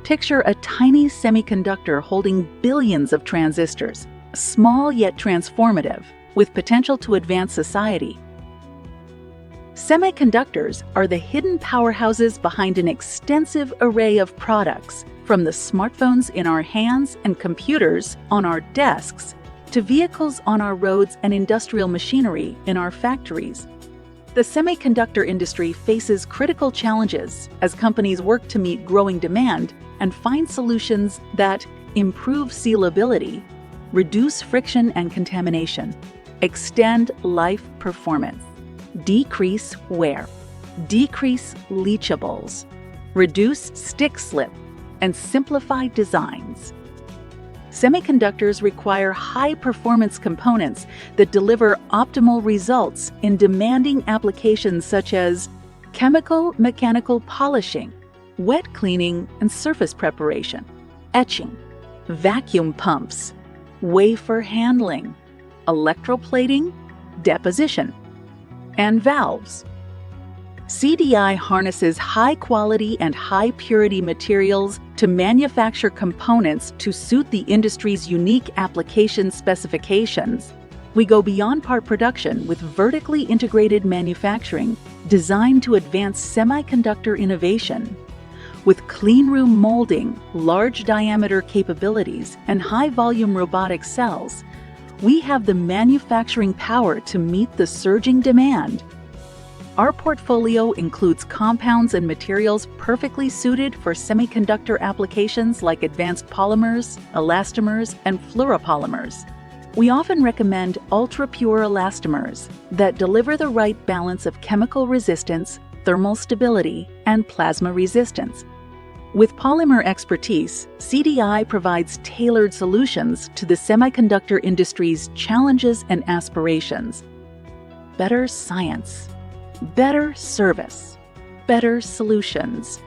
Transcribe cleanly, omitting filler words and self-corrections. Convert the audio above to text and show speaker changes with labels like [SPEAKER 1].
[SPEAKER 1] Picture a tiny semiconductor holding billions of transistors, small yet transformative, with potential to advance society. Semiconductors are the hidden powerhouses behind an extensive array of products, from the smartphones in our hands and computers on our desks to vehicles on our roads and industrial machinery in our factories. The semiconductor industry faces critical challenges as companies work to meet growing demand and find solutions that improve sealability, reduce friction and contamination, extend life performance, decrease wear, decrease leachables, reduce stick slip, and simplify designs. Semiconductors require high-performance components that deliver optimal results in demanding applications such as chemical-mechanical polishing, wet cleaning and surface preparation, etching, vacuum pumps, wafer handling, electroplating, deposition, and valves. CDI harnesses high-quality and high-purity materials to manufacture components to suit the industry's unique application specifications. We go beyond part production with vertically integrated manufacturing designed to advance semiconductor innovation. With cleanroom molding, large diameter capabilities, and high-volume robotic cells, we have the manufacturing power to meet the surging demand. Our portfolio includes compounds and materials perfectly suited for semiconductor applications like advanced polymers, elastomers, and fluoropolymers. We often recommend ultra-pure elastomers that deliver the right balance of chemical resistance, thermal stability, and plasma resistance. With polymer expertise, CDI provides tailored solutions to the semiconductor industry's challenges and aspirations. Better science. Better service, better solutions.